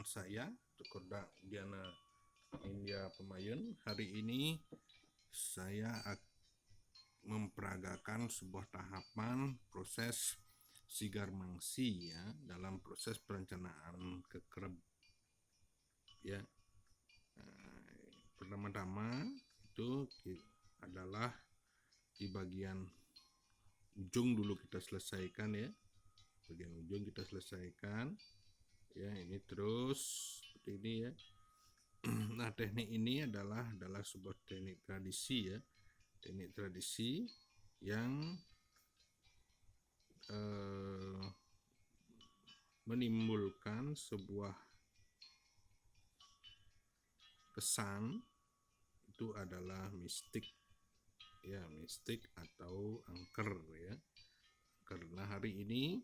saya Cokorda Diana India Pemayun. Hari ini saya memperagakan sebuah tahapan proses sigar mangsi ya dalam proses perencanaan kekerep ya. Pertama-tama itu adalah di bagian ujung dulu kita selesaikan ya. Bagian ujung kita selesaikan ya, ini terus seperti ini ya. Nah, teknik ini adalah sebuah teknik tradisi ya, teknik tradisi yang menimbulkan sebuah kesan itu adalah mistik ya, mistik atau angker ya. Karena hari ini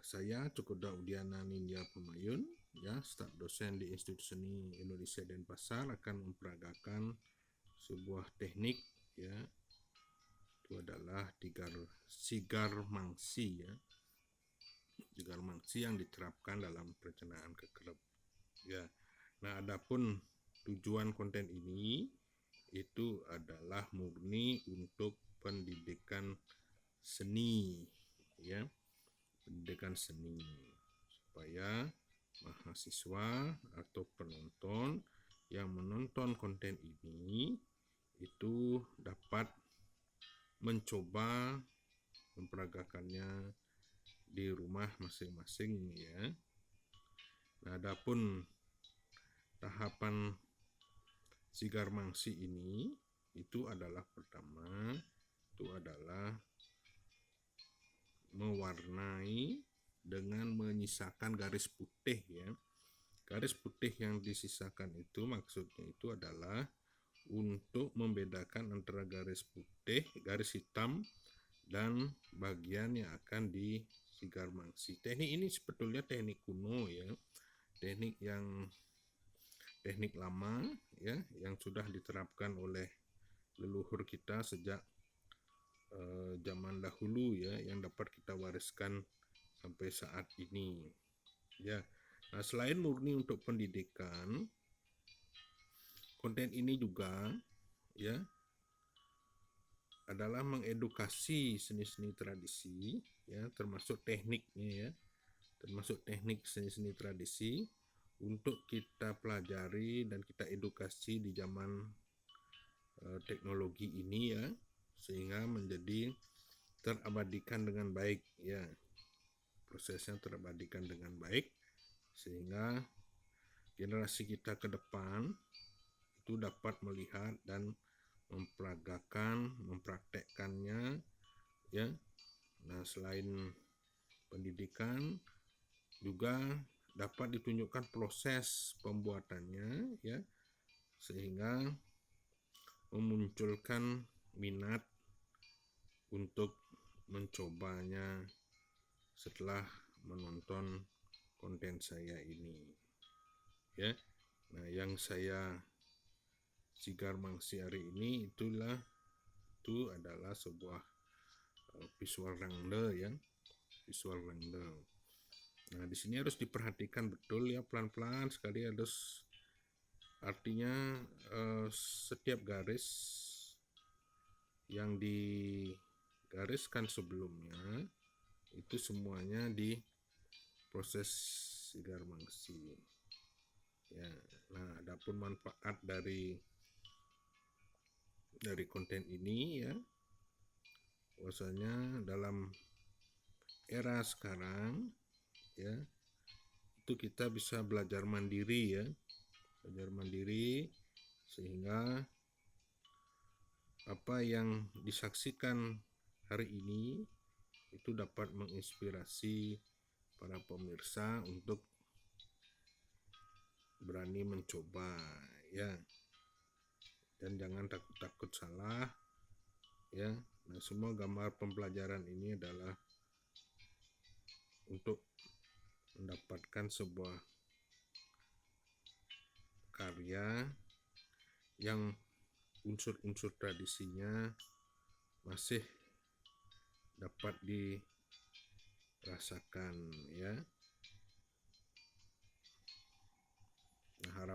saya Cokorda Diana India Pemayun ya, staf dosen di Institut Seni Indonesia Denpasar, akan memperagakan sebuah teknik ya, itu adalah sigar mangsi ya, sigar mangsi yang diterapkan dalam perencanaan kekerep ya. Nah, adapun tujuan konten ini itu adalah murni untuk pendidikan seni ya, pendidikan seni, supaya mahasiswa atau penonton yang menonton konten ini itu dapat mencoba memperagakannya di rumah masing-masing ya. Nah, adapun tahapan sigar mangsi ini itu adalah pertama itu adalah mewarnai dengan menyisakan garis putih ya. Garis putih yang disisakan itu maksudnya itu adalah untuk membedakan antara garis putih, garis hitam, dan bagian yang akan disigar mangsi. Teknik ini sebetulnya teknik kuno ya, teknik lama ya, yang sudah diterapkan oleh leluhur kita sejak zaman dahulu ya, yang dapat kita wariskan sampai saat ini ya. Nah, selain murni untuk pendidikan, konten ini juga ya adalah mengedukasi seni-seni tradisi ya, termasuk tekniknya ya, termasuk teknik seni-seni tradisi untuk kita pelajari dan kita edukasi di zaman teknologi ini ya, sehingga menjadi terabadikan dengan baik ya, prosesnya terabadikan dengan baik, sehingga generasi kita ke depan itu dapat melihat dan memperagakan, mempraktekkannya ya. Nah, selain pendidikan juga dapat ditunjukkan proses pembuatannya ya, sehingga memunculkan minat untuk mencobanya setelah menonton konten saya ini ya. Nah, yang saya sigar mangsi hari ini itu adalah sebuah visual wrangler ya, visual wrangler. Nah, di sini harus diperhatikan betul ya, pelan-pelan sekali, harus artinya setiap garis yang digariskan sebelumnya itu semuanya di proses sigar mangsi ya. Nah, adapun manfaat dari konten ini ya, bahwasanya dalam era sekarang ya, itu kita bisa belajar mandiri ya, belajar mandiri, sehingga apa yang disaksikan hari ini itu dapat menginspirasi para pemirsa untuk berani mencoba ya, dan jangan takut salah ya. Nah, semua gambar pembelajaran ini adalah untuk mendapatkan sebuah karya yang unsur-unsur tradisinya masih dapat dirasakan ya.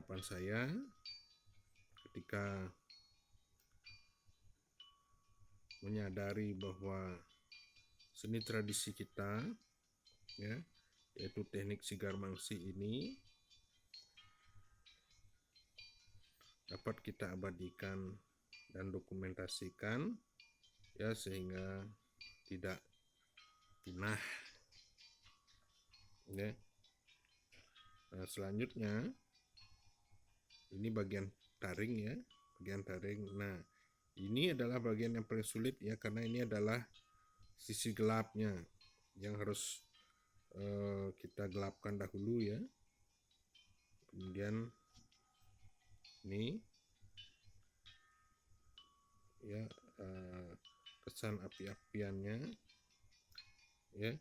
harapan saya ketika menyadari bahwa seni tradisi kita, ya, yaitu teknik sigar mangsi ini dapat kita abadikan dan dokumentasikan, ya, sehingga tidak punah, ya. Nah, selanjutnya ini bagian taring, ya, bagian taring. Nah, ini adalah bagian yang paling sulit, ya, karena ini adalah sisi gelapnya yang harus kita gelapkan dahulu, ya. Kemudian ini, ya, kesan api-apiannya, ya.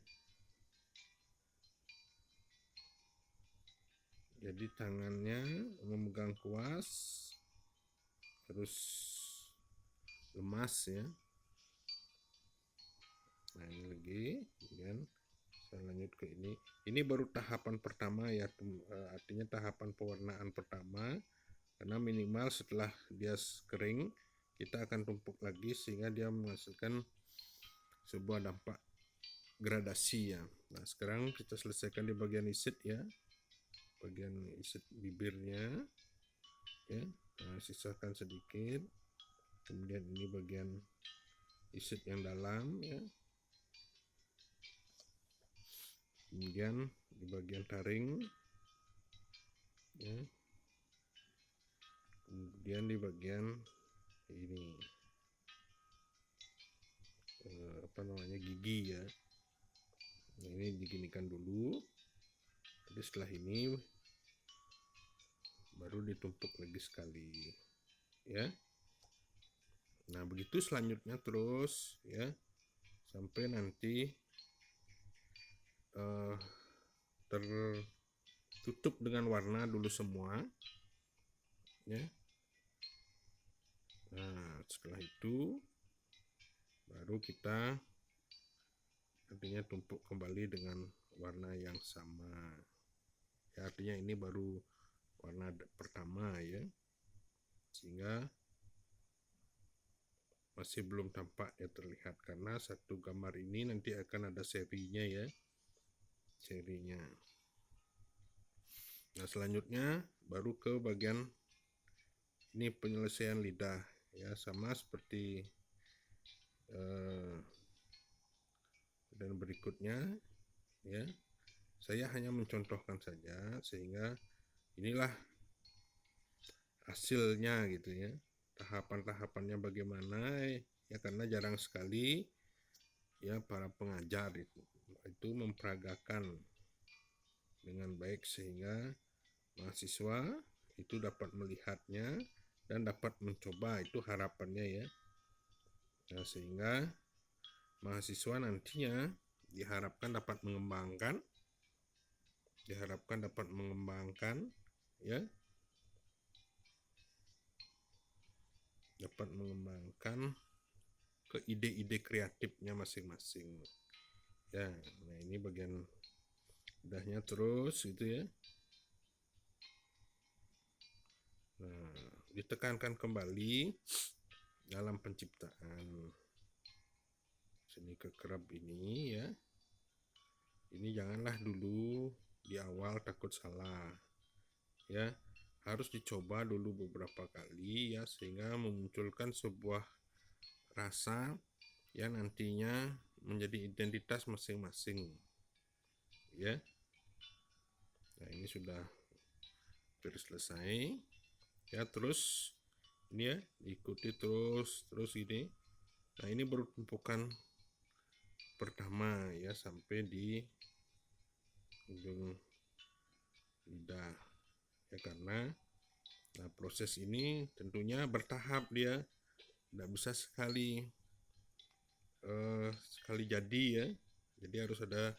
Jadi tangannya memegang kuas, terus lemas, ya. Nah, ini lagi, kemudian saya lanjut ke ini. Ini baru tahapan pertama, ya, artinya tahapan pewarnaan pertama, karena minimal setelah dia kering kita akan tumpuk lagi sehingga dia menghasilkan sebuah dampak gradasi, ya. Nah, sekarang kita selesaikan di bagian isit, ya, bagian isit bibirnya, ya. Nah, sisakan sedikit. Kemudian ini bagian isit yang dalam, ya. Kemudian di bagian taring, ya. Kemudian di bagian ini gigi, ya. Nah, ini diginikan dulu. Jadi setelah ini baru ditumpuk lagi sekali, ya. Nah, begitu selanjutnya terus, ya, sampai nanti tertutup dengan warna dulu semua, ya. Nah, setelah itu baru kita artinya tumpuk kembali dengan warna yang sama, ya, artinya ini baru warna pertama, ya, sehingga masih belum tampak, ya, terlihat, karena satu gambar ini nanti akan ada serinya, ya, serinya. Nah, selanjutnya baru ke bagian ini penyelesaian lidah, ya, sama seperti dan berikutnya, ya. Saya hanya mencontohkan saja sehingga inilah hasilnya, gitu, ya. Tahapan-tahapannya bagaimana, ya, karena jarang sekali, ya, para pengajar itu memperagakan dengan baik sehingga mahasiswa itu dapat melihatnya dan dapat mencoba, itu harapannya, ya. Nah, sehingga mahasiswa nantinya diharapkan dapat mengembangkan, ya, dapat mengembangkan ke ide-ide kreatifnya masing-masing, ya. Nah, ini bagian udahnya terus, gitu, ya. Nah, ditekankan kembali dalam penciptaan seni kekerab ini, ya. Ini janganlah dulu di awal takut salah, ya. Harus dicoba dulu beberapa kali, ya, sehingga memunculkan sebuah rasa yang nantinya menjadi identitas masing-masing, ya. Nah, ini sudah hampir selesai, ya. Terus ini, ya, diikuti terus ini. Nah, ini baru tumpukan pertama, ya, sampai di ujung lidah, ya, karena nah, proses ini tentunya bertahap, dia tidak bisa sekali jadi, ya. Jadi harus ada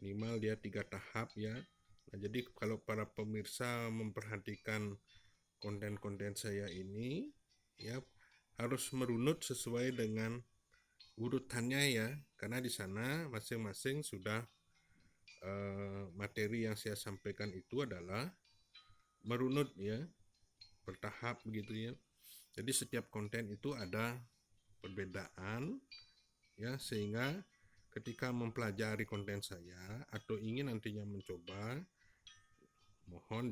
minimal dia 3 tahap, ya. Nah, jadi kalau para pemirsa memperhatikan konten-konten saya ini, ya, harus merunut sesuai dengan urutannya, ya, karena di sana masing-masing sudah materi yang saya sampaikan itu adalah merunut ya, bertahap begitu ya. Jadi setiap konten itu ada perbedaan ya, sehingga ketika mempelajari konten saya atau ingin nantinya mencoba, mohon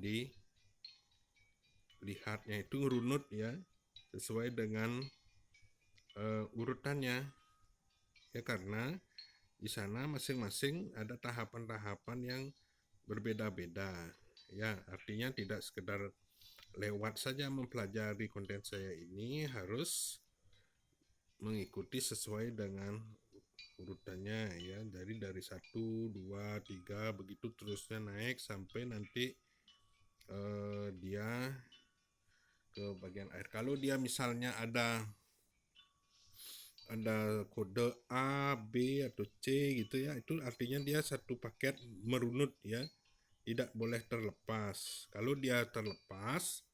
dilihatnya itu runut ya, sesuai dengan urutannya ya, karena di sana masing-masing ada tahapan-tahapan yang berbeda-beda ya. Artinya tidak sekedar lewat saja mempelajari konten saya ini, harus mengikuti sesuai dengan urutannya ya. Jadi dari 1, 2, 3 begitu terusnya naik sampai nanti dia ke bagian akhir. Kalau dia misalnya ada kode A, B atau C gitu ya, itu artinya dia satu paket merunut ya, tidak boleh terlepas. Kalau dia terlepas,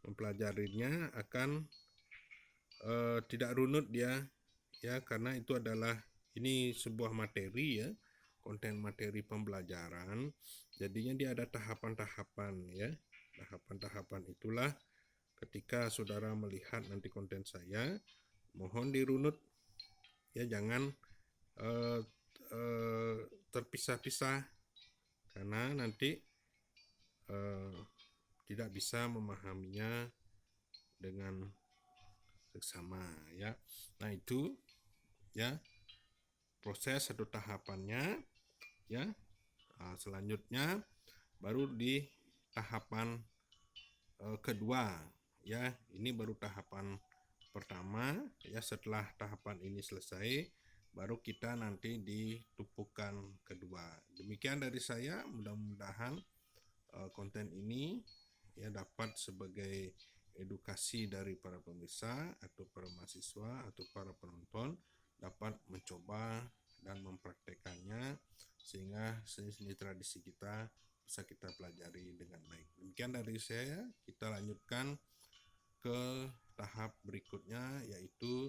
mempelajarinya akan tidak runut dia ya, karena itu adalah ini sebuah materi ya, konten materi pembelajaran. Jadinya dia ada tahapan-tahapan ya. Tahapan-tahapan itulah ketika saudara melihat nanti konten saya, mohon dirunut ya, jangan terpisah-pisah, karena nanti tidak bisa memahaminya dengan seksama ya. Nah itu ya proses atau tahapannya ya. Selanjutnya baru di tahapan kedua ya. Ini baru tahapan pertama ya. Setelah tahapan ini selesai, baru kita nanti di tumpukan kedua. Demikian dari saya, mudah-mudahan konten ini ya dapat sebagai edukasi dari para pemirsa atau para mahasiswa atau para penonton, dapat mencoba dan mempraktekannya sehingga seni tradisi kita bisa kita pelajari dengan baik. Demikian dari saya, kita lanjutkan ke tahap berikutnya, yaitu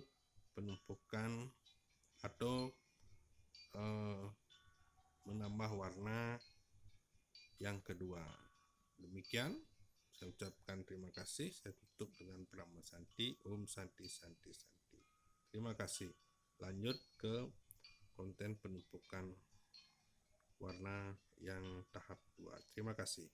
penumpukan atau menambah warna yang kedua. Demikian, saya ucapkan terima kasih. Saya tutup dengan Brahma Santi, Om Santi Santi Santi. Terima kasih. Lanjut ke konten penumpukan warna yang tahap 2. Terima kasih.